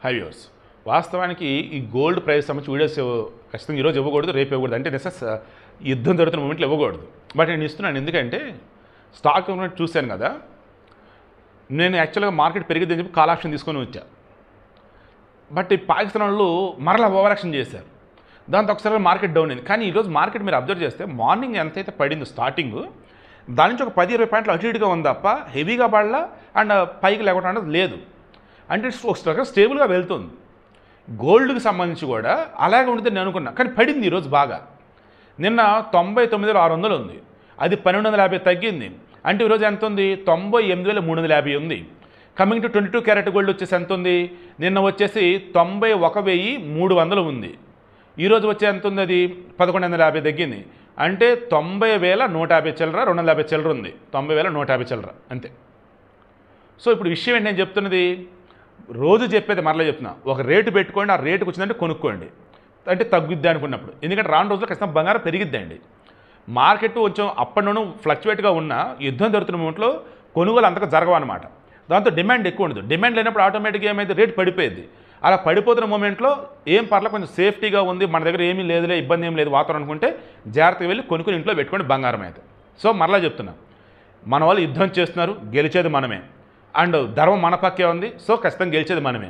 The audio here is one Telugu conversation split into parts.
హై వ్యూవర్స్, వాస్తవానికి ఈ గోల్డ్ ప్రైస్ సంబంధించి వీడియోస్ ఖచ్చితంగా ఈరోజు ఇవ్వకూడదు, రేపు ఇవ్వకూడదు. అంటే యుద్ధం జరుగుతున్న మూమెంట్లో ఇవ్వకూడదు. బట్ నేను ఇస్తున్నాను. ఎందుకంటే స్టాక్ చూశాను కదా, నేను యాక్చువల్గా మార్కెట్ పెరిగిద్దని చెప్పి కాల్ ఆప్షన్ తీసుకొని వచ్చా. బట్ ఈ పాకిస్తాన్ వాళ్ళు మరలా ఓవర్ యాక్షన్ చేశారు. దాంతో ఒకసారి మార్కెట్ డౌన్ అయింది. కానీ ఈరోజు మార్కెట్ మీరు అబ్జర్వ్ చేస్తే మార్నింగ్ ఎంతైతే పడిందో స్టార్టింగ్, దాని నుంచి ఒక 10-20 పాయింట్లు అటు ఇటుగా ఉంది తప్ప హెవీగా పడలా అండ్ పైకి లేకుండా అనేది లేదు. అంటే ఒక స్టేబుల్గా వెళ్తుంది. గోల్డ్కి సంబంధించి కూడా అలాగే ఉంటుంది నేను అనుకున్నా. కానీ పడింది ఈరోజు బాగా. నిన్న 99,600 ఉంది, అది 1,250 తగ్గింది. అంటే ఈరోజు ఎంత ఉంది? 98,350 ఉంది. కమింగ్ టు 22 క్యారెట్ గోల్డ్ వచ్చేసి ఎంత ఉంది? నిన్న వచ్చేసి 91,300 ఉంది. ఈరోజు వచ్చే ఎంత ఉంది? అది 1,150 తగ్గింది. అంటే 90,150 చిల్లర, 250 చిల్లర ఉంది. 90,150 చిల్లర అంతే. సో ఇప్పుడు విషయం ఏంటి నేను చెప్తున్నది? రోజు చెప్పేది మరలా చెప్తున్నా, ఒక రేటు పెట్టుకోండి, ఆ రేటుకు వచ్చిందంటే కొనుక్కోండి. అంటే తగ్గుద్ది అనుకున్నప్పుడు. ఎందుకంటే రాను రోజుల్లో ఖచ్చితంగా బంగారం పెరిగిద్దండి. మార్కెట్ కొంచెం అప్ అండ్ డౌన్ ఫ్లక్చువేట్గా ఉన్న యుద్ధం జరుగుతున్న మూమెంట్లో కొనుగోలు అంతగా జరగవన్నమాట. దాంతో డిమాండ్ ఎక్కువ ఉండదు. డిమాండ్ లేనప్పుడు ఆటోమేటిక్గా ఏమైతే రేటు పడిపోయింది. అలా పడిపోతున్న మూమెంట్లో ఏం పర్లేదు, కొంచెం సేఫ్టీగా ఉంది, మన దగ్గర ఏమీ లేదులే, ఇబ్బంది ఏం లేదు వాతావరణం అనుకుంటే జాగ్రత్తగా వెళ్ళి కొనుక్కుని ఇంట్లో పెట్టుకోండి బంగారం అయితే. సో మరలా చెప్తున్నా, మన వాళ్ళు యుద్ధం చేస్తున్నారు, గెలిచేది మనమే. అండ్ ధర్మం మన పక్కే ఉంది. సో ఖచ్చితంగా గెలిచేది మనమే.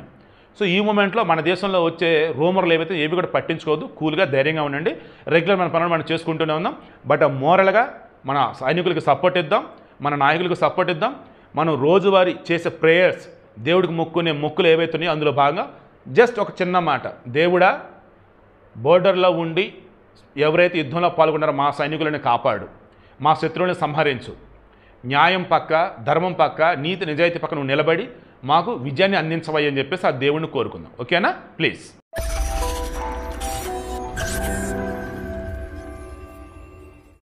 సో ఈ మూమెంట్లో మన దేశంలో వచ్చే రూమర్లు ఏవైతే ఏవి కూడా పట్టించుకోవద్దు. కూల్గా ధైర్యంగా ఉండండి. రెగ్యులర్ మన పనులు మనం చేసుకుంటూనే ఉందాం. బట్ మోరల్గా మన సైనికులకు సపోర్ట్ ఇద్దాం, మన నాయకులకు సపోర్ట్ ఇద్దాం. మనం రోజువారీ చేసే ప్రేయర్స్, దేవుడికి మొక్కునే మొక్కులు ఏవైతే ఉన్నాయో అందులో భాగంగా జస్ట్ ఒక చిన్న మాట, దేవుడా బోర్డర్లో ఉండి ఎవరైతే యుద్ధంలో పాల్గొన్నారో మా సైనికులను కాపాడు, మా శత్రువులను సంహరించు, న్యాయం పక్క, ధర్మం పక్క, నీతి నిజాయితీ పక్క నువ్వు నిలబడి మాకు విజయాన్ని అందించవయ్యని చెప్పేసి ఆ దేవుడిని కోరుకుందాం. ఓకేనా? ప్లీజ్.